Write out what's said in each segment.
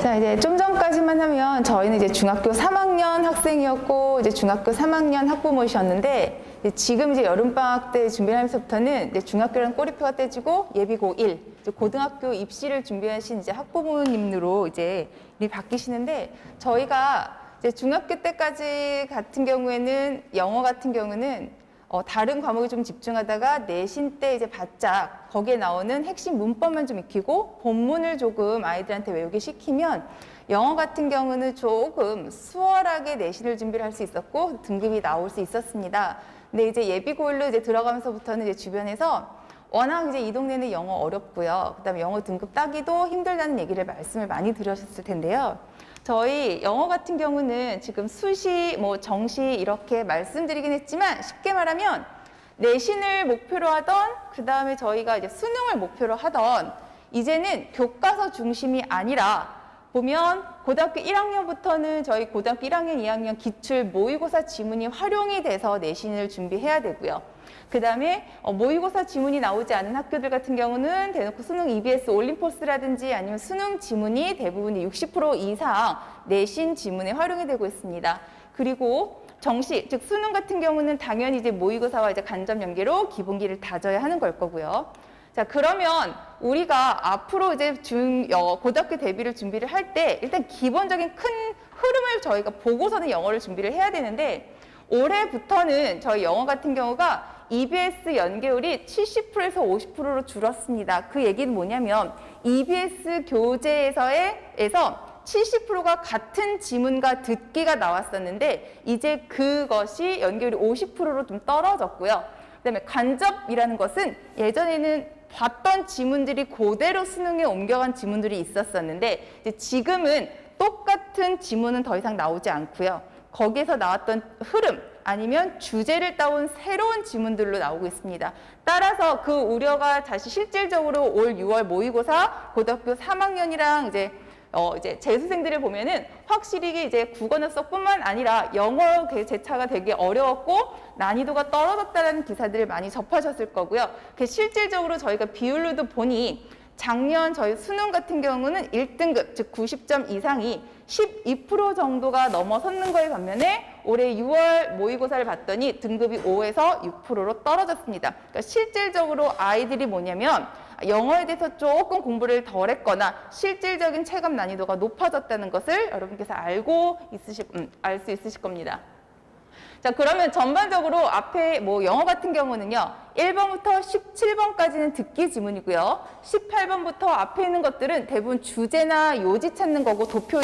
자, 이제 좀 전까지만 하면 저희는 이제 중학교 3학년 학생이었고 이제 중학교 3학년 학부모이셨는데 지금 이제 여름방학 때 준비를 하면서부터는 이제 중학교라는 꼬리표가 떼지고 예비 고1, 이제 고등학교 입시를 준비하신 이제 학부모님으로 이제 일이 바뀌시는데 저희가 이제 중학교 때까지 같은 경우에는 영어 같은 경우는 다른 과목에 좀 집중하다가 내신 때 이제 바짝 거기에 나오는 핵심 문법만 좀 익히고 본문을 조금 아이들한테 외우게 시키면 영어 같은 경우는 조금 수월하게 내신을 준비를 할 수 있었고 등급이 나올 수 있었습니다. 근데 이제 예비 고1로 이제 들어가면서부터는 이제 주변에서 워낙 이제 이 동네는 영어 어렵고요. 그다음에 영어 등급 따기도 힘들다는 얘기를 말씀을 많이 들으셨을 텐데요. 저희 영어 같은 경우는 지금 수시, 정시 이렇게 말씀드리긴 했지만 쉽게 말하면 내신을 목표로 하던 그 다음에 저희가 이제 수능을 목표로 하던 이제는 교과서 중심이 아니라 보면 고등학교 1학년부터는 저희 고등학교 1학년, 2학년 기출 모의고사 지문이 활용이 돼서 내신을 준비해야 되고요. 그 다음에 모의고사 지문이 나오지 않은 학교들 같은 경우는 대놓고 수능 EBS 올림포스라든지 아니면 수능 지문이 대부분 60% 이상 내신 지문에 활용이 되고 있습니다. 그리고 정시, 즉 수능 같은 경우는 당연히 이제 모의고사와 이제 간접 연계로 기본기를 다져야 하는 걸 거고요. 자, 그러면 우리가 앞으로 이제 고등학교 대비를 준비를 할 때 일단 기본적인 큰 흐름을 저희가 보고서는 영어를 준비를 해야 되는데 올해부터는 저희 영어 같은 경우가 EBS 연계율이 70%에서 50%로 줄었습니다. 그 얘기는 뭐냐면 EBS 교재에서 70%가 같은 지문과 듣기가 나왔었는데 이제 그것이 연계율이 50%로 좀 떨어졌고요. 그다음에 간접이라는 것은 예전에는 봤던 지문들이 그대로 수능에 옮겨간 지문들이 있었었는데 이제 지금은 똑같은 지문은 더 이상 나오지 않고요. 거기에서 나왔던 흐름 아니면 주제를 따온 새로운 지문들로 나오고 있습니다. 따라서 그 우려가 다시 실질적으로 올 6월 모의고사 고등학교 3학년이랑 이제 재수생들을 보면은 확실히 이제 국어 습득뿐만 아니라 영어 제차가 되게 어려웠고 난이도가 떨어졌다는 기사들을 많이 접하셨을 거고요. 실질적으로 저희가 비율로도 보니 작년 저희 수능 같은 경우는 1등급, 즉 90점 이상이 12% 정도가 넘어섰는 거에 반면에 올해 6월 모의고사를 봤더니 등급이 5에서 6%로 떨어졌습니다. 그러니까 실질적으로 아이들이 뭐냐면 영어에 대해서 조금 공부를 덜 했거나 실질적인 체감 난이도가 높아졌다는 것을 여러분께서 알 수 있으실 겁니다. 자, 그러면 전반적으로 앞에 영어 같은 경우는요. 1번부터 17번까지는 듣기 지문이고요. 18번부터 앞에 있는 것들은 대부분 주제나 요지 찾는 거고 도표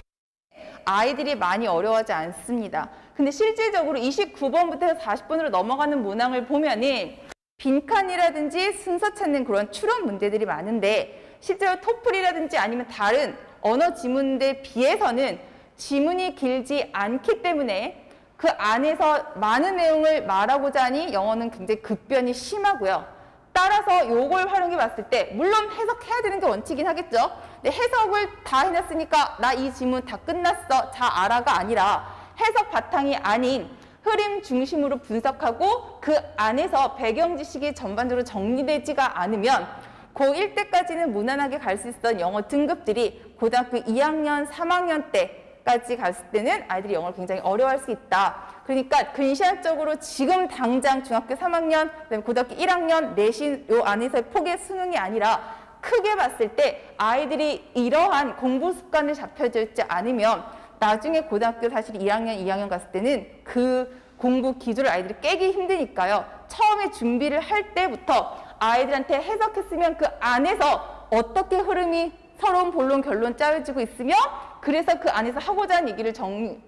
아이들이 많이 어려워하지 않습니다. 근데 실질적으로 29번부터 해서 40번으로 넘어가는 문항을 보면은 빈칸이라든지 순서 찾는 그런 추론 문제들이 많은데 실제로 토플이라든지 아니면 다른 언어 지문들에 비해서는 지문이 길지 않기 때문에 그 안에서 많은 내용을 말하고자 하니 영어는 굉장히 급변이 심하고요. 따라서 요걸 활용해 봤을 때 물론 해석해야 되는 게 원칙이긴 하겠죠. 근데 해석을 다 해놨으니까 나 이 지문 다 끝났어, 다 알아가 아니라 해석 바탕이 아닌 흐름 중심으로 분석하고 그 안에서 배경 지식이 전반적으로 정리되지가 않으면 고1 때까지는 무난하게 갈 수 있었던 영어 등급들이 고등학교 2학년, 3학년 때까지 갔을 때는 아이들이 영어를 굉장히 어려워할 수 있다. 그러니까 근시안적으로 지금 당장 중학교 3학년, 그다음에 고등학교 1학년 내신 요 안에서의 폭의 수능이 아니라 크게 봤을 때 아이들이 이러한 공부 습관을 잡혀져 있지 않으면 나중에 고등학교 사실 2학년 갔을 때는 그 공부 기조를 아이들이 깨기 힘드니까요. 처음에 준비를 할 때부터 아이들한테 해석했으면 그 안에서 어떻게 흐름이 서러운 본론, 결론 짜여지고 있으며 그래서 그 안에서 하고자 하는 얘기를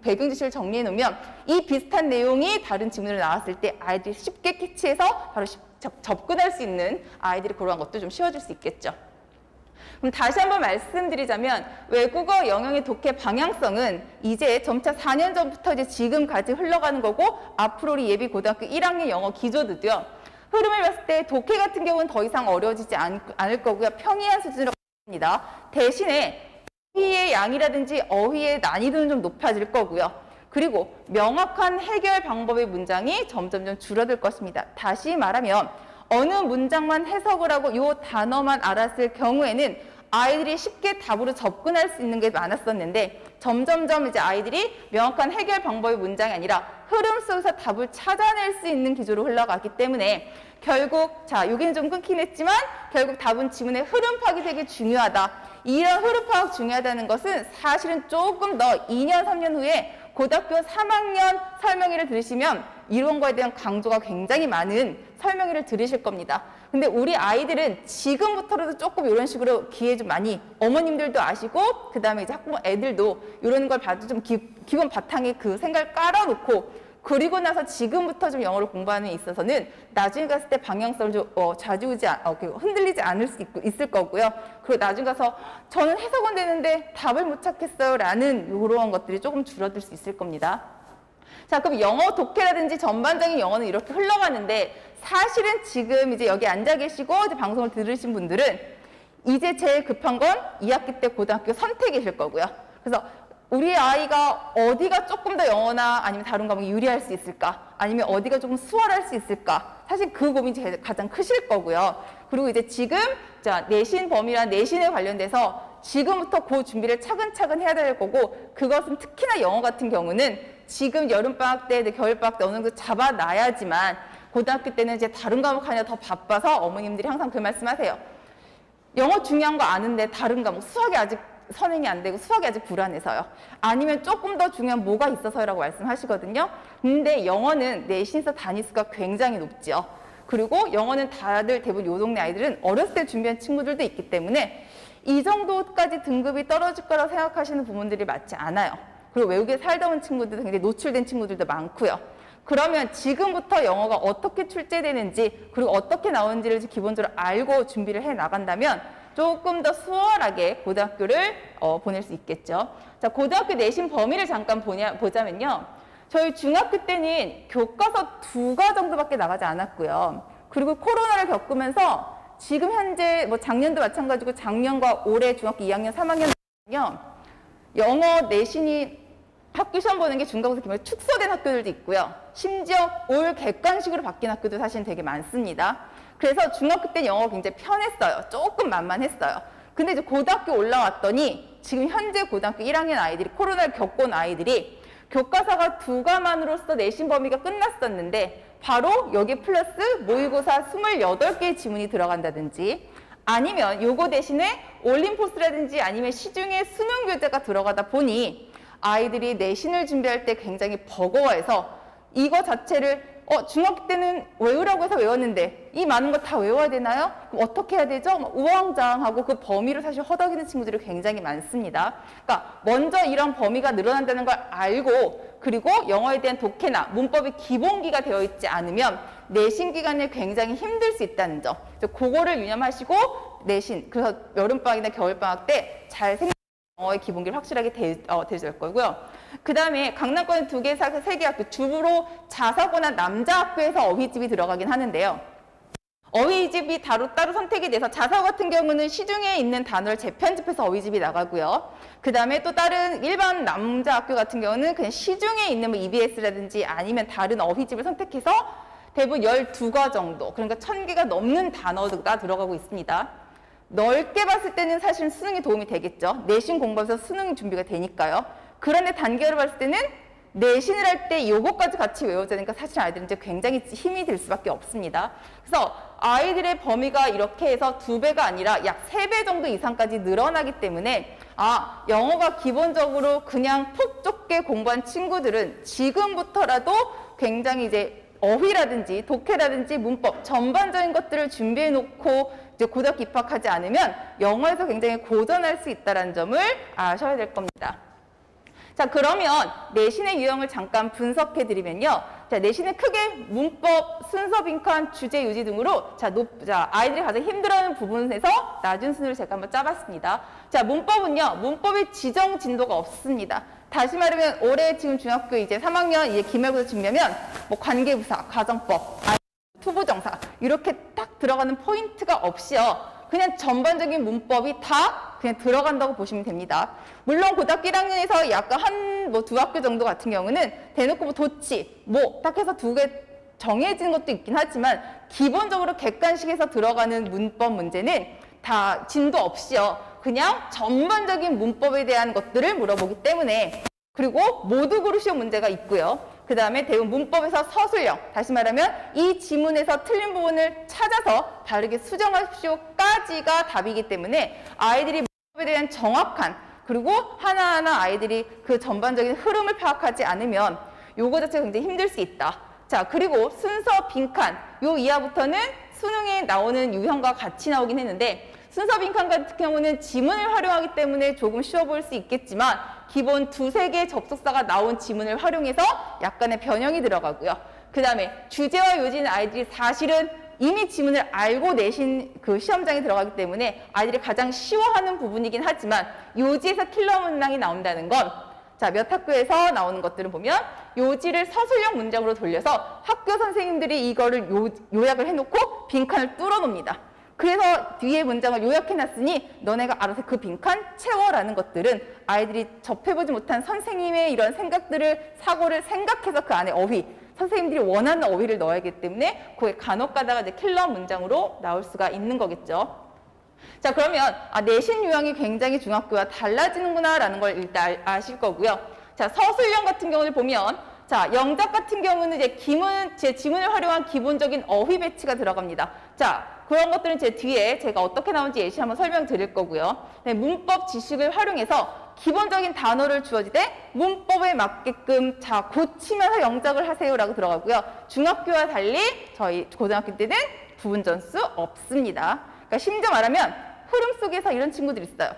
배경 지식을 정리해 놓으면 이 비슷한 내용이 다른 지문으로 나왔을 때 아이들이 쉽게 캐치해서 바로 접근할 수 있는 아이들이 그러한 것도 좀 쉬워질 수 있겠죠. 그럼 다시 한번 말씀드리자면 외국어 영역의 독해 방향성은 이제 점차 4년 전부터 이제 지금까지 흘러가는 거고 앞으로 우리 예비 고등학교 1학년 영어 기조도요. 흐름을 봤을 때 독해 같은 경우는 더 이상 어려워지지 않을 거고요. 평이한 수준으로 갑니다. 대신에 어휘의 양이라든지 어휘의 난이도는 좀 높아질 거고요. 그리고 명확한 해결 방법의 문장이 점점점 줄어들 것입니다. 다시 말하면 어느 문장만 해석을 하고 이 단어만 알았을 경우에는 아이들이 쉽게 답으로 접근할 수 있는 게 많았었는데 점점점 이제 아이들이 명확한 해결 방법의 문장이 아니라 흐름 속에서 답을 찾아낼 수 있는 기조로 흘러갔기 때문에 결국 자 여기는 좀 끊긴 했지만 결국 답은 지문의 흐름 파악이 되게 중요하다. 이런 흐름 파악 중요하다는 것은 사실은 조금 더 2년, 3년 후에 고등학교 3학년 설명회를 들으시면 이런 거에 대한 강조가 굉장히 많은 설명회를 들으실 겁니다. 근데 우리 아이들은 지금부터라도 조금 이런 식으로 기회 좀 많이 어머님들도 아시고 그 다음에 이제 학부모 애들도 이런 걸 봐도 좀 기본 바탕에 그 생각을 깔아놓고 그리고 나서 지금부터 좀 영어를 공부하는 데 있어서는 나중에 갔을 때 방향성을 좀 좌지우지 흔들리지 않을 수 있을 거고요. 그리고 나중에 가서 저는 해석은 되는데 답을 못 찾겠어요 라는 이런 것들이 조금 줄어들 수 있을 겁니다. 자, 그럼 영어 독해라든지 전반적인 영어는 이렇게 흘러가는데 사실은 지금 이제 여기 앉아 계시고 이제 방송을 들으신 분들은 이제 제일 급한 건 2학기 때 고등학교 선택이실 거고요. 그래서 우리 아이가 어디가 조금 더 영어나 아니면 다른 과목이 유리할 수 있을까? 아니면 어디가 조금 수월할 수 있을까? 사실 그 고민이 가장 크실 거고요. 그리고 이제 지금 자 내신 범위랑 내신에 관련돼서 지금부터 그 준비를 차근차근 해야 될 거고 그것은 특히나 영어 같은 경우는 지금 여름방학 때, 겨울방학 때 어느 정도 잡아놔야지만 고등학교 때는 이제 다른 과목 하냐 더 바빠서 어머님들이 항상 그 말씀하세요. 영어 중요한 거 아는데 다른 과목 수학이 아직 선행이 안 되고 수학이 아직 불안해서요. 아니면 조금 더 중요한 뭐가 있어서라고 말씀하시거든요. 근데 영어는 내신에서 단위수가 굉장히 높죠. 그리고 영어는 다들 대부분 요 동네 아이들은 어렸을 때 준비한 친구들도 있기 때문에 이 정도까지 등급이 떨어질 거라고 생각하시는 부모들이 많지 않아요. 그리고 외국에 살다 온 친구들도 굉장히 노출된 친구들도 많고요. 그러면 지금부터 영어가 어떻게 출제되는지 그리고 어떻게 나오는지를 기본적으로 알고 준비를 해 나간다면 조금 더 수월하게 고등학교를 보낼 수 있겠죠. 자, 고등학교 내신 범위를 잠깐 보자면요. 저희 중학교 때는 교과서 2과 정도밖에 나가지 않았고요. 그리고 코로나를 겪으면서 지금 현재 뭐 작년도 마찬가지고 작년과 올해 중학교 2학년, 3학년은요. 영어 내신이 학교 시험 보는 게 중간고사 기본에 축소된 학교들도 있고요. 심지어 올 객관식으로 바뀐 학교도 사실 되게 많습니다. 그래서 중학교 때 영어가 굉장히 편했어요. 조금 만만했어요. 근데 이제 고등학교 올라왔더니 지금 현재 고등학교 1학년 아이들이 코로나를 겪고 온 아이들이 교과서가 2과만으로서 내신 범위가 끝났었는데 바로 여기 플러스 모의고사 28개의 지문이 들어간다든지 아니면 요거 대신에 올림포스라든지 아니면 시중에 수능 교재가 들어가다 보니 아이들이 내신을 준비할 때 굉장히 버거워해서 이거 자체를 중학교 때는 외우라고 해서 외웠는데 이 많은 거 다 외워야 되나요? 그럼 어떻게 해야 되죠? 우왕좌왕하고 그 범위를 사실 허덕이는 친구들이 굉장히 많습니다. 그러니까 먼저 이런 범위가 늘어난다는 걸 알고 그리고 영어에 대한 독해나 문법이 기본기가 되어 있지 않으면 내신 기간에 굉장히 힘들 수 있다는 점. 그거를 유념하시고 내신, 그래서 여름방학이나 겨울방학 때 잘 영어의 기본기를 확실하게 대줄 거고요. 그 다음에 강남권은 2개, 3개 학교, 주로 자사고나 남자 학교에서 어휘집이 들어가긴 하는데요. 어휘집이 따로 선택이 돼서 자사고 같은 경우는 시중에 있는 단어를 재편집해서 어휘집이 나가고요. 그 다음에 또 다른 일반 남자 학교 같은 경우는 그냥 시중에 있는 뭐 EBS라든지 아니면 다른 어휘집을 선택해서 대부분 12과 정도, 그러니까 1000개가 넘는 단어가 들어가고 있습니다. 넓게 봤을 때는 사실 수능에 도움이 되겠죠. 내신 공부하면서 수능 준비가 되니까요. 그런데 단계로 봤을 때는 내신을 할 때 요거까지 같이 외워야 되니까 사실 아이들은 이제 굉장히 힘이 들 수밖에 없습니다. 그래서 아이들의 범위가 이렇게 해서 2배가 아니라 약 3배 정도 이상까지 늘어나기 때문에 영어가 기본적으로 그냥 푹 좁게 공부한 친구들은 지금부터라도 굉장히 이제 어휘라든지 독해라든지 문법 전반적인 것들을 준비해 놓고 이제 고등학교 입학하지 않으면 영어에서 굉장히 고전할 수 있다는 점을 아셔야 될 겁니다. 자, 그러면 내신의 유형을 잠깐 분석해 드리면요. 자, 내신은 크게 문법, 순서 빈칸, 주제 유지 등으로 자, 아이들이 가장 힘들어하는 부분에서 낮은 순으로 제가 한번 짜봤습니다. 자, 문법은요. 문법의 지정 진도가 없습니다. 다시 말하면 올해 지금 중학교 이제 3학년 이제 기말고사 준비하면 뭐 관계부사, 가정법, 투부정사 이렇게 딱 들어가는 포인트가 없이요. 그냥 전반적인 문법이 다 그냥 들어간다고 보시면 됩니다. 물론 고등학교 1학년에서 약간 두 학교 정도 같은 경우는 대놓고 뭐 도치, 딱 해서 2개 정해진 것도 있긴 하지만 기본적으로 객관식에서 들어가는 문법 문제는 다 진도 없이요. 그냥 전반적인 문법에 대한 것들을 물어보기 때문에. 그리고 모두 고르시오 문제가 있고요. 그 다음에 대부분 문법에서 서술형, 다시 말하면 이 지문에서 틀린 부분을 찾아서 다르게 수정하십시오까지가 답이기 때문에 아이들이 문법에 대한 정확한, 그리고 하나하나 아이들이 그 전반적인 흐름을 파악하지 않으면 요거 자체가 굉장히 힘들 수 있다. 자, 그리고 순서 빈칸, 요 이하부터는 수능에 나오는 유형과 같이 나오긴 했는데, 순서 빈칸 같은 경우는 지문을 활용하기 때문에 조금 쉬워 보일 수 있겠지만 기본 두세 개의 접속사가 나온 지문을 활용해서 약간의 변형이 들어가고요. 그 다음에 주제와 요지는 아이들이 사실은 이미 지문을 알고 내신 그 시험장에 들어가기 때문에 아이들이 가장 쉬워하는 부분이긴 하지만 요지에서 킬러 문항이 나온다는 건, 자, 몇 학교에서 나오는 것들을 보면 요지를 서술형 문장으로 돌려서 학교 선생님들이 이거를 요약을 해놓고 빈칸을 뚫어놓습니다. 그래서 뒤에 문장을 요약해놨으니 너네가 알아서 그 빈칸 채워라는 것들은 아이들이 접해보지 못한 선생님의 이런 생각들을, 사고를 생각해서 그 안에 어휘, 선생님들이 원하는 어휘를 넣어야 하기 때문에 그게 간혹 가다가 이제 킬러 문장으로 나올 수가 있는 거겠죠. 자, 그러면 내신 유형이 굉장히 중학교와 달라지는구나 라는 걸 일단 아실 거고요. 자, 서술형 같은 경우를 보면, 자, 영작 같은 경우는 이제 지문을 활용한 기본적인 어휘 배치가 들어갑니다. 자, 그런 것들은 제 뒤에 제가 어떻게 나오는지 예시 한번 설명드릴 거고요. 네, 문법 지식을 활용해서 기본적인 단어를 주어지되 문법에 맞게끔 자, 고치면서 영작을 하세요라고 들어가고요. 중학교와 달리 저희 고등학교 때는 부분 전수 없습니다. 그러니까 심지어 말하면 흐름 속에서 이런 친구들이 있어요.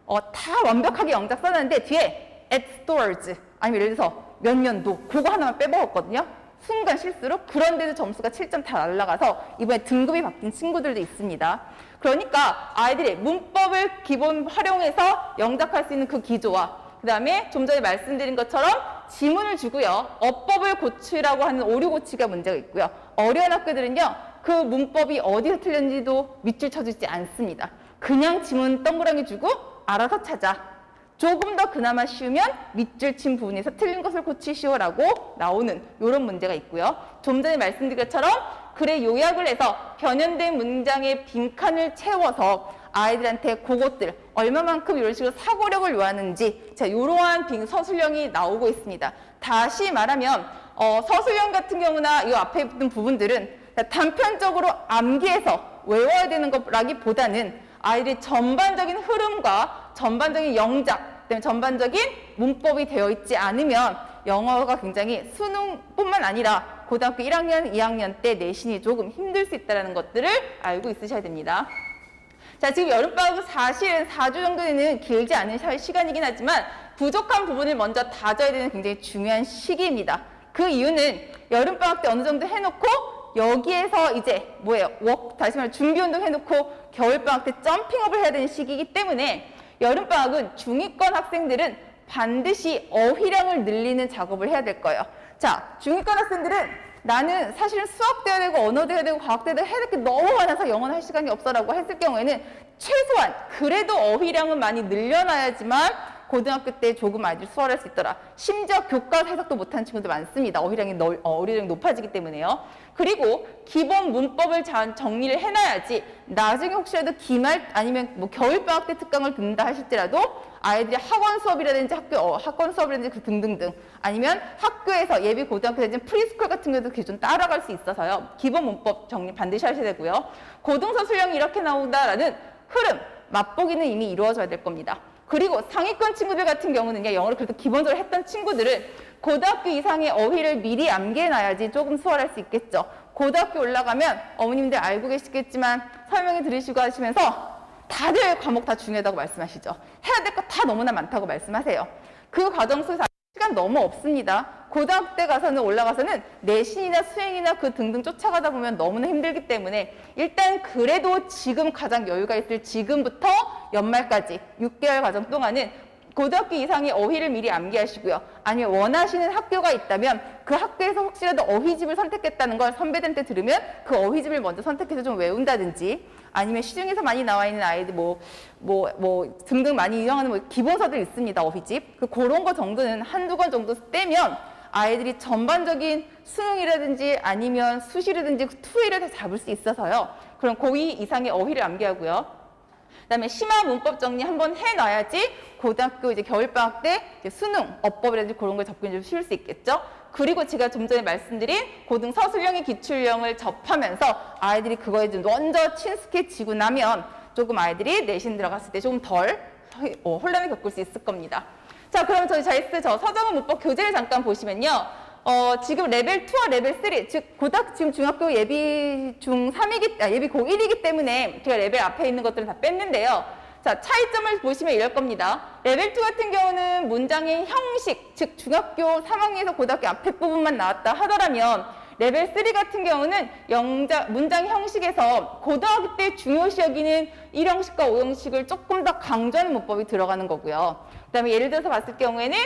다 완벽하게 영작 써놨는데 뒤에 at stores, 아니면 예를 들어서 몇 년도 그거 하나만 빼먹었거든요. 순간 실수로. 그런데도 점수가 7점 다 날라가서 이번에 등급이 바뀐 친구들도 있습니다. 그러니까 아이들이 문법을 기본 활용해서 영작할 수 있는 그 기조와 그 다음에 좀 전에 말씀드린 것처럼 지문을 주고요. 어법을 고치라고 하는 오류 고치가 문제가 있고요. 어려운 학교들은요. 그 문법이 어디서 틀렸는지도 밑줄 쳐주지 않습니다. 그냥 지문 동그라미 주고 알아서 찾아. 조금 더 그나마 쉬우면 밑줄 친 부분에서 틀린 것을 고치시오라고 나오는 이런 문제가 있고요. 좀 전에 말씀드린 것처럼 글의 요약을 해서 변형된 문장의 빈칸을 채워서 아이들한테 그것들 얼마만큼 이런 식으로 사고력을 요하는지, 자, 이러한 서술형이 나오고 있습니다. 다시 말하면 서술형 같은 경우나 이 앞에 있는 부분들은 단편적으로 암기해서 외워야 되는 것라기보다는 아이들이 전반적인 흐름과 전반적인 영작, 그다음에 전반적인 문법이 되어 있지 않으면 영어가 굉장히 수능뿐만 아니라 고등학교 1학년, 2학년 때 내신이 조금 힘들 수 있다는 것들을 알고 있으셔야 됩니다. 자, 지금 여름방학은 사실은 4주 정도 되는 길지 않은 시간이긴 하지만 부족한 부분을 먼저 다져야 되는 굉장히 중요한 시기입니다. 그 이유는 여름방학 때 어느 정도 해놓고 여기에서 이제 뭐예요? 다시 말해 준비운동 해놓고 겨울방학 때 점핑업을 해야 되는 시기이기 때문에 여름방학은 중위권 학생들은 반드시 어휘량을 늘리는 작업을 해야 될 거예요. 자, 중위권 학생들은 나는 사실은 수학도 해야 되고 언어도 해야 되고 과학도 해야 되고 해야 될 게 너무 많아서 영어는 할 시간이 없어라고 했을 경우에는 최소한 그래도 어휘량은 많이 늘려놔야지만 고등학교 때 조금 아이들이 수월할 수 있더라. 심지어 교과 해석도 못하는 친구들 많습니다. 어휘량이 높아지기 때문에요. 그리고 기본 문법을 잘 정리를 해놔야지 나중에 혹시라도 기말 아니면 뭐 겨울방학 때 특강을 듣는다 하실지라도 아이들이 학원 수업이라든지 학원 수업이라든지 그 등등등 아니면 학교에서 예비 고등학교라든지 프리스쿨 같은 것도 기존 따라갈 수 있어서요. 기본 문법 정리 반드시 하셔야 되고요. 고등서술형이 이렇게 나온다라는 흐름, 맛보기는 이미 이루어져야 될 겁니다. 그리고 상위권 친구들 같은 경우는요, 영어를 그래도 기본적으로 했던 친구들은 고등학교 이상의 어휘를 미리 암기해놔야지 조금 수월할 수 있겠죠. 고등학교 올라가면 어머님들 알고 계시겠지만 설명해 들으시고 하시면서 다들 과목 다 중요하다고 말씀하시죠. 해야 될 거 다 너무나 많다고 말씀하세요. 그 과정 속에서 시간 너무 없습니다. 고등학교 때 가서는 올라가서는 내신이나 수행이나 그 등등 쫓아가다 보면 너무나 힘들기 때문에 일단 그래도 지금 가장 여유가 있을 지금부터 연말까지 6개월 과정 동안은 고등학교 이상의 어휘를 미리 암기하시고요. 아니면 원하시는 학교가 있다면 그 학교에서 혹시라도 어휘집을 선택했다는 걸 선배들한테 들으면 그 어휘집을 먼저 선택해서 좀 외운다든지 아니면 시중에서 많이 나와 있는 아이들 등등 많이 유용하는 기본서들 있습니다. 어휘집. 그런 거 정도는 한두 권 정도 떼면 아이들이 전반적인 수능이라든지 아니면 수시라든지 투일을 다 잡을 수 있어서요. 그럼 고2 이상의 어휘를 암기하고요. 그다음에 심화 문법 정리 한번 해놔야지 고등학교 이제 겨울방학 때 이제 수능, 어법이라든지 그런 걸 접근이 좀 쉬울 수 있겠죠. 그리고 제가 좀 전에 말씀드린 고등 서술형의 기출형을 접하면서 아이들이 그거에 좀 먼저 친숙해지고 나면 조금 아이들이 내신 들어갔을 때 조금 덜 혼란을 겪을 수 있을 겁니다. 자, 그럼 저희 자이스 서정은 문법 교재를 잠깐 보시면요. 지금 레벨 2와 레벨 3, 즉 지금 중학교 예비 중3이기, 예비 고1이기 때문에 제가 레벨 앞에 있는 것들은 다 뺐는데요. 자, 차이점을 보시면 이럴 겁니다. 레벨 2 같은 경우는 문장의 형식, 즉 중학교 3학년에서 고등학교 앞에 부분만 나왔다 하더라면 레벨 3 같은 경우는 문장 형식에서 고등학교 때 중요시 여기는 1형식과 5형식을 조금 더 강조하는 문법이 들어가는 거고요. 그 다음에 예를 들어서 봤을 경우에는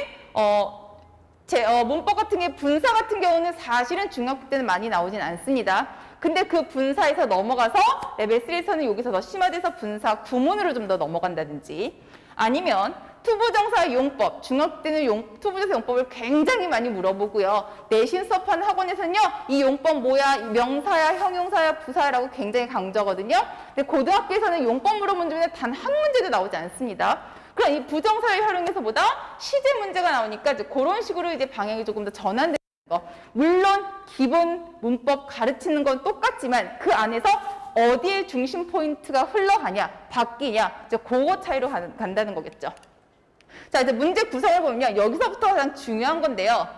문법 같은 게 분사 같은 경우는 사실은 중학교 때는 많이 나오진 않습니다. 근데 그 분사에서 넘어가서 레벨 3에서는 여기서 더 심화돼서 분사 구문으로 좀 더 넘어간다든지 아니면 투부정사의 용법, 중학교 때는 투부정사 용법을 굉장히 많이 물어보고요. 내신 수업하는 학원에서는요, 이 용법 뭐야, 명사야, 형용사야, 부사야라고 굉장히 강조하거든요. 근데 고등학교에서는 용법 물어본 적은 단 한 문제도 나오지 않습니다. 그럼 이 부정사를 활용해서보다 시제 문제가 나오니까 이제 그런 식으로 이제 방향이 조금 더 전환되는 거. 물론 기본 문법 가르치는 건 똑같지만 그 안에서 어디에 중심 포인트가 흘러가냐, 바뀌냐, 이제 그거 차이로 간다는 거겠죠. 자, 이제 문제 구성을 보면요. 여기서부터 가장 중요한 건데요.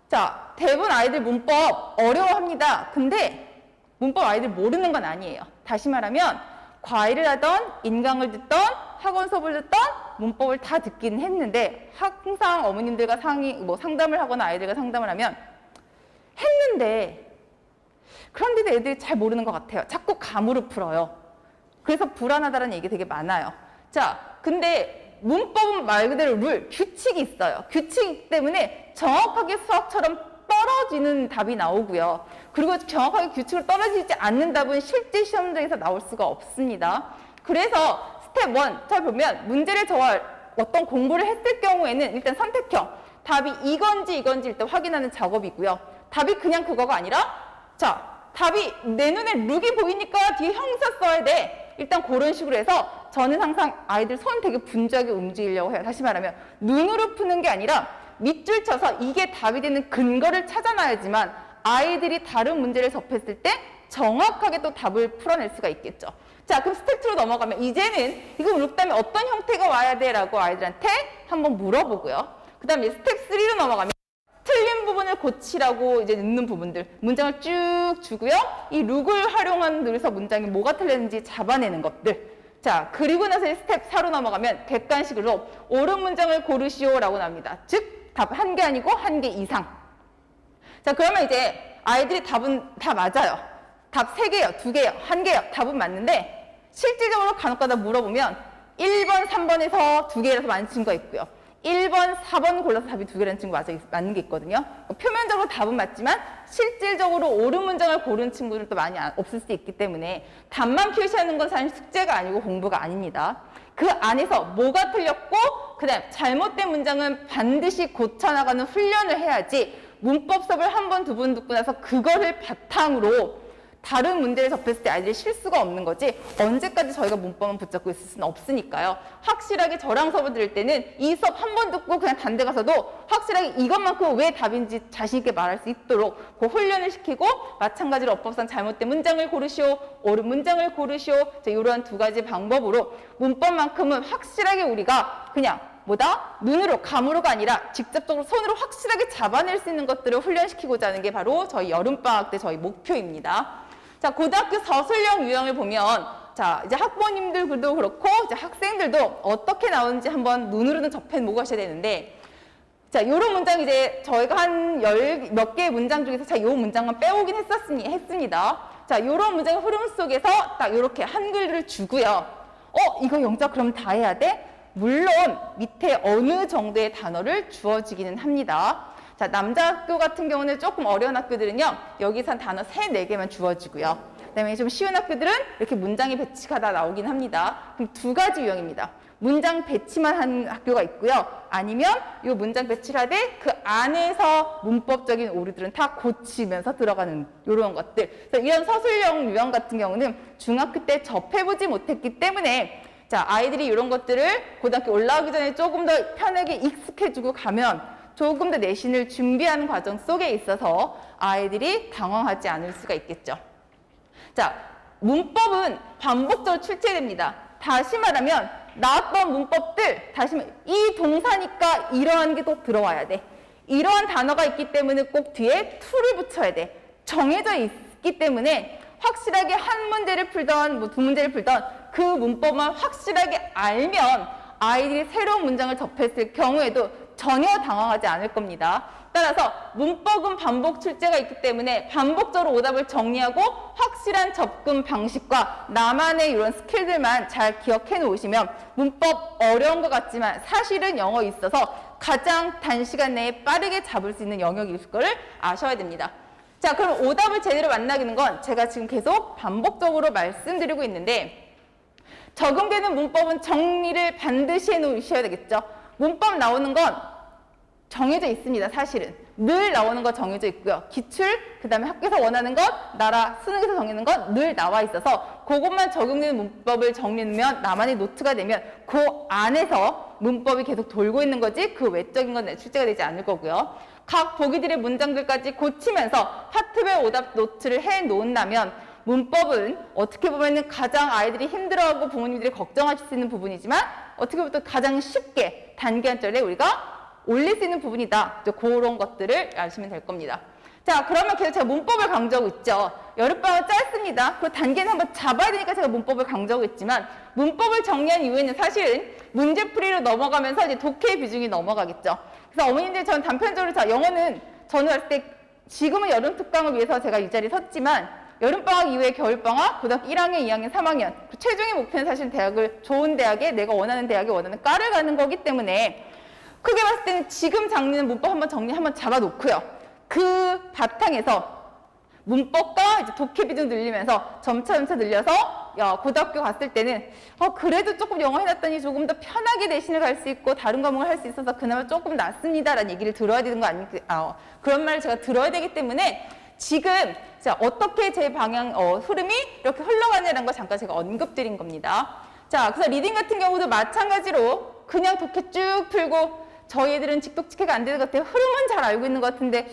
자, 대부분 아이들 문법 어려워합니다. 근데 문법 아이들 모르는 건 아니에요. 다시 말하면 과외를 하던 인강을 듣던 학원 수업을 듣던 문법을 다 듣긴 했는데 항상 어머님들과 상담을 하거나 아이들과 상담을 하면 했는데 그런데도 애들이 잘 모르는 것 같아요. 자꾸 감으로 풀어요. 그래서 불안하다는 얘기 되게 많아요. 자, 근데 문법은 말 그대로 규칙이 있어요. 규칙 때문에 정확하게 수학처럼 떨어지는 답이 나오고요. 그리고 정확하게 규칙으로 떨어지지 않는 답은 실제 시험장에서 나올 수가 없습니다. 그래서 스텝 1, 잘 보면 문제를 저와 어떤 공부를 했을 경우에는 일단 선택형, 답이 이건지 일단 확인하는 작업이고요. 답이 그냥 그거가 아니라 자, 답이 내 눈에 룩이 보이니까 뒤에 형사 써야 돼. 일단 그런 식으로 해서 저는 항상 아이들 손 되게 분주하게 움직이려고 해요. 다시 말하면 눈으로 푸는 게 아니라 밑줄 쳐서 이게 답이 되는 근거를 찾아놔야지만 아이들이 다른 문제를 접했을 때 정확하게 또 답을 풀어낼 수가 있겠죠. 자, 그럼 스텝 2로 넘어가면 이제는 이거 룩 다음에 어떤 형태가 와야 돼? 라고 아이들한테 한번 물어보고요. 그 다음에 스텝 3로 넘어가면 틀린 부분을 고치라고 이제 넣는 부분들, 문장을 쭉 주고요. 이 룩을 활용해서 문장이 뭐가 틀렸는지 잡아내는 것들. 자, 그리고 나서 스텝 4로 넘어가면 객관식으로 옳은 문장을 고르시오라고 나옵니다. 즉, 답 한 개 아니고 한 개 이상. 자, 그러면 이제 아이들이 답은 다 맞아요. 답 3개요, 2개요, 1개요. 답은 맞는데 실질적으로 간혹가다 물어보면 1번, 3번에서 2개라서 맞는 친구가 있고요. 1번, 4번 골라서 답이 2개라는 친구 맞는 게 있거든요. 표면적으로 답은 맞지만 실질적으로 옳은 문장을 고른 친구들은 또 많이 없을 수 있기 때문에 답만 표시하는 건 사실 숙제가 아니고 공부가 아닙니다. 그 안에서 뭐가 틀렸고 그 다음 잘못된 문장은 반드시 고쳐나가는 훈련을 해야지 문법 수업을 한 번, 두 번 듣고 나서 그거를 바탕으로 다른 문제를 접했을 때 아이들이 실수가 없는 거지 언제까지 저희가 문법만 붙잡고 있을 수는 없으니까요. 확실하게 저랑 수업을 들을 때는 이 수업 한 번 듣고 그냥 단대 가서도 확실하게 이것만큼 왜 답인지 자신 있게 말할 수 있도록 그 훈련을 시키고 마찬가지로 어법상 잘못된 문장을 고르시오, 옳은 문장을 고르시오. 이러한 두 가지 방법으로 문법만큼은 확실하게 우리가 그냥 눈으로, 감으로가 아니라 직접적으로 손으로 확실하게 잡아낼 수 있는 것들을 훈련시키고자 하는 게 바로 저희 여름방학 때 저희 목표입니다. 자, 고등학교 서술형 유형을 보면 자, 이제 학부모님들도 그렇고 이제 학생들도 어떻게 나오는지 한번 눈으로는 접해보셔야 되는데 자, 요런 문장 이제 저희가 한 몇 개의 문장 중에서 자, 요 문장만 빼오긴 했습니다. 자, 요런 문장의 흐름 속에서 딱 요렇게 한글을 주고요. 이거 영작 그럼 다 해야 돼? 물론 밑에 어느 정도의 단어를 주어지기는 합니다. 자, 남자 학교 같은 경우는 조금 어려운 학교들은요. 여기서 단어 3, 4개만 주어지고요. 그다음에 좀 쉬운 학교들은 이렇게 문장이 배치가 다 나오긴 합니다. 그럼 두 가지 유형입니다. 문장 배치만 한 학교가 있고요. 아니면 이 문장 배치를 하되 그 안에서 문법적인 오류들은 다 고치면서 들어가는 이런 것들. 그래서 이런 서술형 유형 같은 경우는 중학교 때 접해보지 못했기 때문에 자, 아이들이 이런 것들을 고등학교 올라가기 전에 조금 더 편하게 익숙해지고 가면 조금 더 내신을 준비하는 과정 속에 있어서 아이들이 당황하지 않을 수가 있겠죠. 자, 문법은 반복적으로 출제됩니다. 다시 말하면 나왔던 문법들, 다시 말하면 이 동사니까 이러한 게 꼭 들어와야 돼. 이러한 단어가 있기 때문에 꼭 뒤에 to를 붙여야 돼. 정해져 있기 때문에 확실하게 한 문제를 풀던 뭐 두 문제를 풀던 그 문법만 확실하게 알면 아이들이 새로운 문장을 접했을 경우에도 전혀 당황하지 않을 겁니다. 따라서 문법은 반복 출제가 있기 때문에 반복적으로 오답을 정리하고 확실한 접근 방식과 나만의 이런 스킬들만 잘 기억해 놓으시면 문법 어려운 것 같지만 사실은 영어에 있어서 가장 단시간 내에 빠르게 잡을 수 있는 영역일 거를 아셔야 됩니다. 자, 그럼 오답을 제대로 만나기는 건 제가 지금 계속 반복적으로 말씀드리고 있는데 적용되는 문법은 정리를 반드시 해놓으셔야 되겠죠. 문법 나오는 건 정해져 있습니다. 사실은 늘 나오는 거 정해져 있고요. 기출, 그 다음에 학교에서 원하는 것, 나라 수능에서 정해놓은 건 늘 나와 있어서 그것만 적용되는 문법을 정리하면 나만의 노트가 되면 그 안에서 문법이 계속 돌고 있는 거지 그 외적인 건 출제가 되지 않을 거고요. 각 보기들의 문장들까지 고치면서 파트별 오답 노트를 해놓는다면 문법은 어떻게 보면 가장 아이들이 힘들어하고 부모님들이 걱정하실 수 있는 부분이지만 어떻게 보면 또 가장 쉽게 단기간절에 우리가 올릴 수 있는 부분이다. 그런 것들을 아시면 될 겁니다. 자, 그러면 계속 제가 문법을 강조하고 있죠. 여름방학 짧습니다. 그 단계는 한번 잡아야 되니까 제가 문법을 강조하고 있지만 문법을 정리한 이후에는 사실은 문제풀이로 넘어가면서 이제 독해의 비중이 넘어가겠죠. 그래서 어머님들 저는 단편적으로 자, 영어는 저는 봤을 때 지금은 여름 특강을 위해서 제가 이 자리에 섰지만 여름방학 이후에 겨울방학, 고등학교 1학년, 2학년, 3학년 그 최종의 목표는 사실 대학을 좋은 대학에 내가 원하는 대학에 원하는 과를 가는 거기 때문에 크게 봤을 때는 지금 장르는 문법 한번 정리 한번 잡아놓고요. 그 바탕에서 문법과 이제 독해 비중 늘리면서 점차 늘려서 고등학교 갔을 때는 그래도 조금 영어 해놨더니 조금 더 편하게 내신을 갈 수 있고 다른 과목을 할 수 있어서 그나마 조금 낫습니다라는 얘기를 들어야 되는 거 아닙니까? 그런 말을 제가 들어야 되기 때문에 지금 자, 어떻게 제 방향 흐름이 이렇게 흘러가냐는 거 잠깐 제가 언급드린 겁니다. 자, 그래서 리딩 같은 경우도 마찬가지로 그냥 독해 쭉 풀고 저희 애들은 직독직해가 안 되는 것 같아요. 흐름은 잘 알고 있는 것 같은데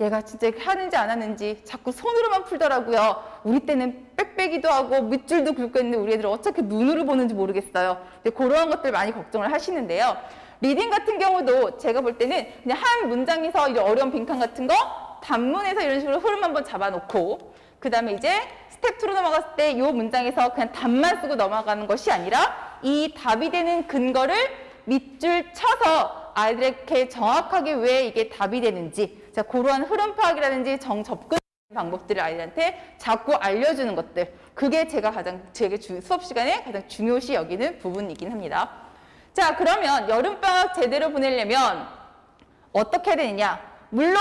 얘가 진짜 하는지 안 하는지 자꾸 손으로만 풀더라고요. 우리 때는 빽빽이도 하고 밑줄도 긁고 있는데 우리 애들 어떻게 눈으로 보는지 모르겠어요. 그런 것들 많이 걱정을 하시는데요. 리딩 같은 경우도 제가 볼 때는 그냥 한 문장에서 이런 어려운 빈칸 같은 거 단문에서 이런 식으로 흐름 한번 잡아놓고 그 다음에 이제 스텝 2로 넘어갔을 때 이 문장에서 그냥 답만 쓰고 넘어가는 것이 아니라 이 답이 되는 근거를 밑줄 쳐서 아이들에게 정확하게 왜 이게 답이 되는지 자, 그러한 흐름 파악이라든지 접근 방법들을 아이들한테 자꾸 알려주는 것들 그게 제가 제 수업 시간에 가장 중요시 여기는 부분이긴 합니다. 자, 그러면 여름방학 제대로 보내려면 어떻게 해야 되느냐? 물론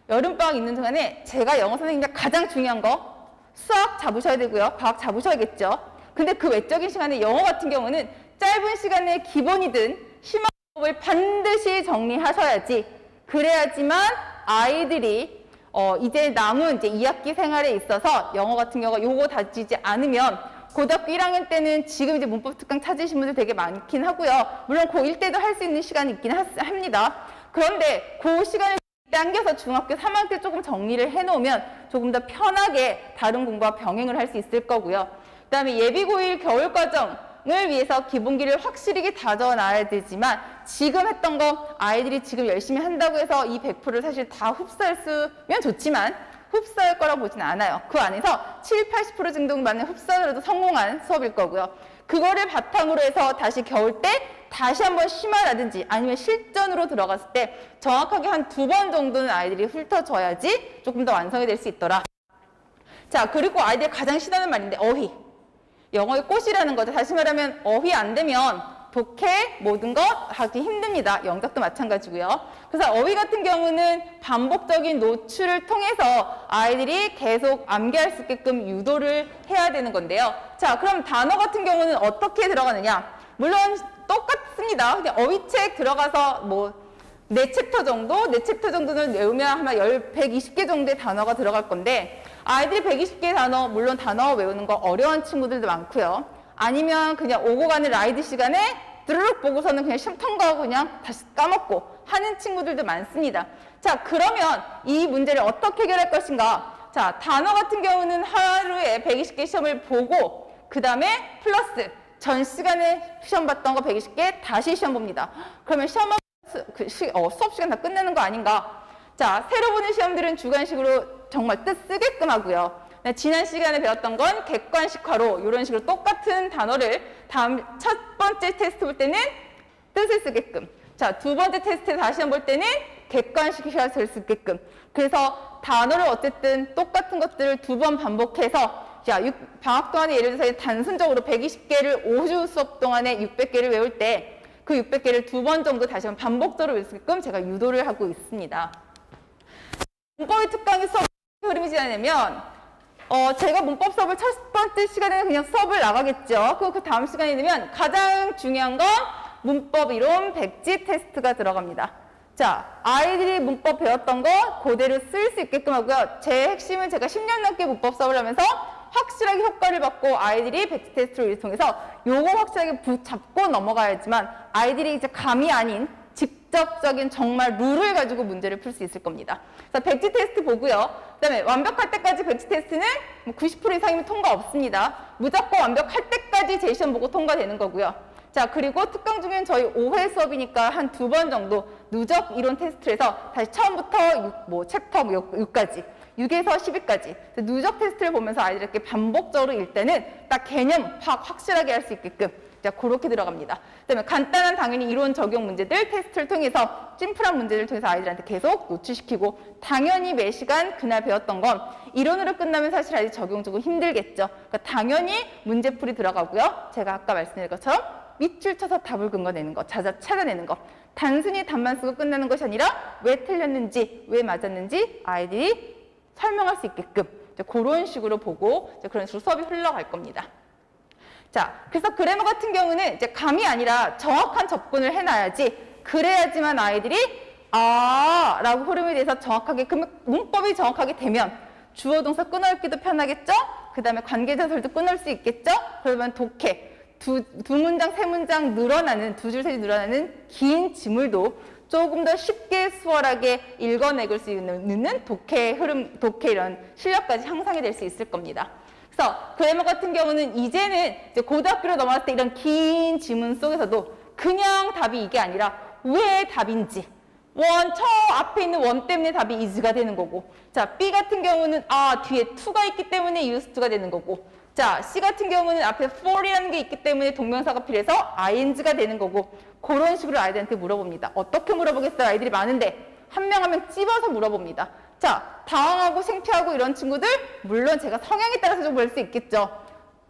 여름방학 있는 동안에 제가 영어 선생님과 가장 중요한 거 수학 잡으셔야 되고요. 과학 잡으셔야겠죠. 근데 그 외적인 시간에 영어 같은 경우는 짧은 시간에 기본이든 심화법을 반드시 정리하셔야지 그래야지만 아이들이 이제 남은 이제 2학기 생활에 있어서 영어 같은 경우가 요거 다지지 않으면 고등학교 1학년 때는 지금 이제 문법 특강 찾으신 분들 되게 많긴 하고요. 물론 고1 때도 할 수 있는 시간이 있긴 합니다. 그런데 그 시간을 당겨서 중학교 3학년 때 조금 정리를 해놓으면 조금 더 편하게 다른 공부와 병행을 할 수 있을 거고요. 그 다음에 예비 고1 겨울과정을 위해서 기본기를 확실하게 다져놔야 되지만 지금 했던 거 아이들이 지금 열심히 한다고 해서 이 100%를 사실 다 흡수했으면 좋지만 흡수할 거라고 보진 않아요. 그 안에서 70, 80% 정도만은 흡수하더라도 성공한 수업일 거고요. 그거를 바탕으로 해서 다시 겨울 때 다시 한번 심화라든지 아니면 실전으로 들어갔을 때 정확하게 한 2번 정도는 아이들이 훑어줘야지 조금 더 완성이 될 수 있더라. 자, 그리고 아이들이 가장 싫어하는 말인데 어휘. 영어의 꽃이라는 거죠. 다시 말하면 어휘 안 되면 독해 모든 거 하기 힘듭니다. 영작도 마찬가지고요. 그래서 어휘 같은 경우는 반복적인 노출을 통해서 아이들이 계속 암기할 수 있게끔 유도를 해야 되는 건데요. 자, 그럼 단어 같은 경우는 어떻게 들어가느냐? 물론 똑같습니다. 그냥 어휘책 들어가서 뭐 4챕터 정도? 4챕터 정도는 외우면 아마 120개 정도의 단어가 들어갈 건데 아이들이 120개의 단어, 물론 단어 외우는 거 어려운 친구들도 많고요. 아니면 그냥 오고 가는 라이드 시간에 드르륵 보고서는 그냥 시험 통과하고 그냥 다시 까먹고 하는 친구들도 많습니다. 자, 그러면 이 문제를 어떻게 해결할 것인가? 자, 단어 같은 경우는 하루에 120개 시험을 보고 그 다음에 플러스 전 시간에 시험 봤던 거 120개 다시 시험 봅니다. 그러면 수업 시간 다 끝내는 거 아닌가? 자, 새로 보는 시험들은 주관식으로 정말 뜻 쓰게끔 하고요. 지난 시간에 배웠던 건 객관식화로 이런 식으로 똑같은 단어를 다음 첫 번째 테스트 볼 때는 뜻을 쓰게끔, 자, 두 번째 테스트 다시 시험 볼 때는 객관식화를 쓰게끔. 그래서 단어를 어쨌든 똑같은 것들을 두 번 반복해서, 자, 방학 동안에 예를 들어서 단순적으로 120개를 5주 수업 동안에 600개를 외울 때 그 600개를 두 번 정도 다시 한번 반복적으로 외울 수 있게끔 제가 유도를 하고 있습니다. 문법의 특강의 수업 흐름이 지나면 제가 문법 수업을 첫 번째 시간에는 그냥 수업을 나가겠죠. 그 다음 시간이 되면 가장 중요한 건 문법 이론 백지 테스트가 들어갑니다. 자, 아이들이 문법 배웠던 거 그대로 쓸 수 있게끔 하고요. 제 핵심은 제가 10년 넘게 문법 수업을 하면서 확실하게 효과를 받고 아이들이 백지 테스트를 통해서 요거 확실하게 붙잡고 넘어가야지만 아이들이 이제 감이 아닌 직접적인 정말 룰을 가지고 문제를 풀 수 있을 겁니다. 자, 백지 테스트 보고요. 그다음에 완벽할 때까지 백지 테스트는 90% 이상이면 통과 없습니다. 무조건 완벽할 때까지 제시험 보고 통과되는 거고요. 자, 그리고 특강 중엔 저희 5회 수업이니까 한 2번 정도 누적 이론 테스트를 해서 다시 처음부터 챕터 6까지 6에서 10위까지 누적 테스트를 보면서 아이들에게 반복적으로 일단은 딱 개념 파악 확실하게 할 수 있게끔, 자, 그렇게 들어갑니다. 그다음에 간단한 당연히 이론 적용 문제들 테스트를 통해서 심플한 문제들을 통해서 아이들한테 계속 노출시키고, 당연히 매 시간 그날 배웠던 건 이론으로 끝나면 사실 아이들 적용 조금 힘들겠죠. 그러니까 당연히 문제풀이 들어가고요. 제가 아까 말씀드린 것처럼 밑줄 쳐서 답을 근거내는 거, 찾아내는 거. 단순히 답만 쓰고 끝나는 것이 아니라 왜 틀렸는지, 왜 맞았는지 아이들이 설명할 수 있게끔 그런 식으로 보고 그런 식으로 수업이 흘러갈 겁니다. 자, 그래서 그래머 같은 경우는 이제 감이 아니라 정확한 접근을 해놔야지, 그래야지만 아이들이 라고 흐름에 대해서 정확하게, 문법이 정확하게 되면 주어 동사 끊어읽기도 편하겠죠? 그 다음에 관계자설도 끊을 수 있겠죠? 그러면 독해, 두 문장, 세 문장 늘어나는, 두 줄, 세 줄 늘어나는 긴 지물도 조금 더 쉽게 수월하게 읽어내길 수 있는 독해 흐름, 독해 이런 실력까지 향상이 될 수 있을 겁니다. 그래서 그래머 같은 경우는 이제는 이제 고등학교로 넘어갔을 때 이런 긴 지문 속에서도 그냥 답이 이게 아니라 왜 답인지, 저 앞에 있는 원 때문에 답이 is가 되는 거고, 자, B 같은 경우는 뒤에 to가 있기 때문에 used to가 되는 거고, 자, C 같은 경우는 앞에 for이라는 게 있기 때문에 동명사가 필요해서 ing가 되는 거고, 그런 식으로 아이들한테 물어봅니다. 어떻게 물어보겠어요? 아이들이 많은데 한 명 한 명 찝어서 물어봅니다. 자, 당황하고 창피하고 이런 친구들, 물론 제가 성향에 따라서 좀 볼 수 있겠죠.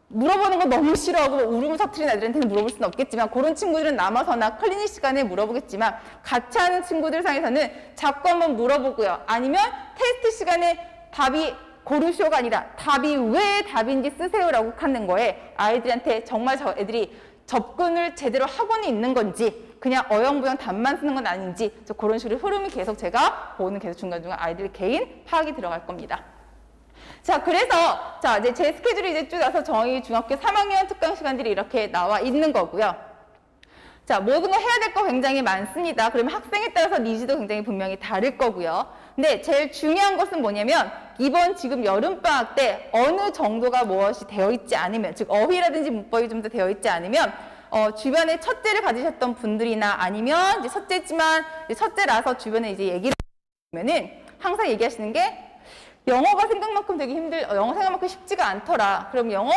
물어보는 거 너무 싫어하고 울음을 터뜨린 아이들한테는 물어볼 수는 없겠지만, 그런 친구들은 남아서나 클리닉 시간에 물어보겠지만, 같이 하는 친구들 사이에서는 자꾸 한번 물어보고요. 아니면 테스트 시간에 답이 고르쇼가 아니라 답이 왜 답인지 쓰세요라고 하는 거에 아이들한테 정말 애들이 접근을 제대로 하고는 있는 건지, 그냥 어영부영 답만 쓰는 건 아닌지, 그런 식으로 흐름이 계속 제가 보는, 계속 중간중간 아이들 개인 파악이 들어갈 겁니다. 자, 그래서 이제 제 스케줄이 이제 쭉 나서 저희 중학교 3학년 특강 시간들이 이렇게 나와 있는 거고요. 자, 모든 거 해야 될 거 굉장히 많습니다. 그러면 학생에 따라서 니즈도 굉장히 분명히 다를 거고요. 근데 제일 중요한 것은 뭐냐면, 이번 지금 여름방학 때 어느 정도가 무엇이 되어 있지 않으면, 즉 어휘라든지 문법이 좀 더 되어 있지 않으면, 주변에 첫째를 가지셨던 분들이나 아니면 이제 첫째지만 첫째라서 주변에 이제 얘기를 하면은 항상 얘기하시는 게, 영어가 생각만큼 되게 영어 생각만큼 쉽지가 않더라. 그럼 영어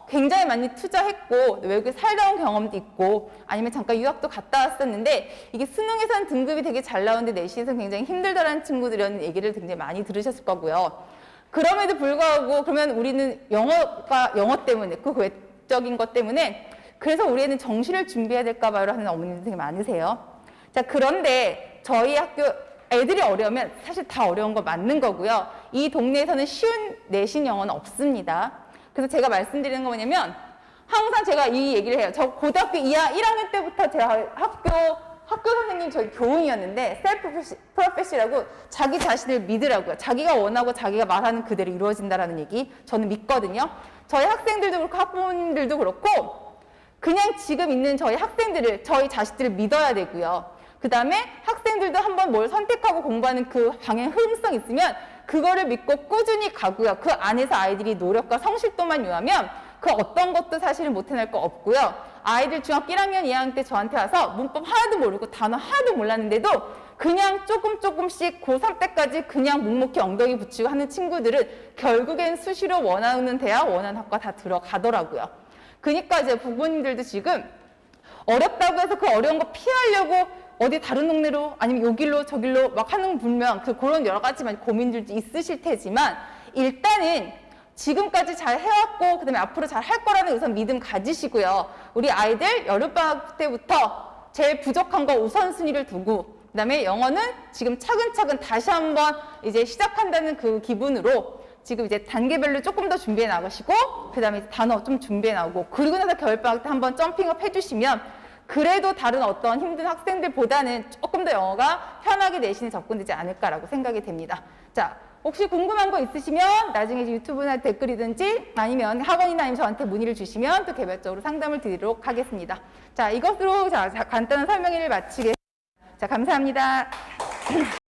굉장히 많이 투자했고 외국에 살다 온 경험도 있고 아니면 잠깐 유학도 갔다 왔었는데 이게 수능에서는 등급이 되게 잘 나오는데 내신에서는 굉장히 힘들다라는 친구들이라는 얘기를 굉장히 많이 들으셨을 거고요. 그럼에도 불구하고 그러면 우리는 영어 때문에, 그 외적인 것 때문에 그래서 우리 애는 정시를 준비해야 될까 봐요 하는 어머님들 되게 많으세요. 자, 그런데 저희 학교 애들이 어려우면 사실 다 어려운 거 맞는 거고요. 이 동네에서는 쉬운 내신 영어는 없습니다. 그래서 제가 말씀드리는 거 뭐냐면, 항상 제가 이 얘기를 해요. 저 고등학교 1학년 때부터 제가 학교 선생님 저희 교훈이었는데, 셀프 프로페시라고 자기 자신을 믿으라고요. 자기가 원하고 자기가 말하는 그대로 이루어진다라는 얘기 저는 믿거든요. 저희 학생들도 그렇고 학부모님들도 그렇고 그냥 지금 있는 저희 학생들을, 저희 자식들을 믿어야 되고요. 그 다음에 학생들도 한번 뭘 선택하고 공부하는 그 방향 흐름성 있으면 그거를 믿고 꾸준히 가고요. 그 안에서 아이들이 노력과 성실도만 요하면 그 어떤 것도 사실은 못 해낼 거 없고요. 아이들 중학교 1학년, 2학년 때 저한테 와서 문법 하나도 모르고 단어 하나도 몰랐는데도 그냥 조금씩 고3 때까지 그냥 묵묵히 엉덩이 붙이고 하는 친구들은 결국엔 수시로 원하는 대학, 원하는 학과 다 들어가더라고요. 그러니까 이제 부모님들도 지금 어렵다고 해서 그 어려운 거 피하려고 어디 다른 동네로 아니면 요 길로 저 길로 막 하는 분명 그런 여러 가지 고민들도 있으실 테지만 일단은 지금까지 잘 해왔고 그다음에 앞으로 잘 할 거라는 우선 믿음 가지시고요. 우리 아이들 여름방학 때부터 제일 부족한 거 우선순위를 두고 그다음에 영어는 지금 차근차근 다시 한번 이제 시작한다는 그 기분으로 지금 이제 단계별로 조금 더 준비해 나가시고 그다음에 단어 좀 준비해 나오고 그리고 나서 겨울방학 때 한번 점핑업 해주시면 그래도 다른 어떤 힘든 학생들보다는 조금 더 영어가 편하게 내신에 접근되지 않을까라고 생각이 됩니다. 자, 혹시 궁금한 거 있으시면 나중에 유튜브나 댓글이든지 아니면 학원이나 아니면 저한테 문의를 주시면 또 개별적으로 상담을 드리도록 하겠습니다. 자, 이것으로 간단한 설명을 마치겠습니다. 자, 감사합니다.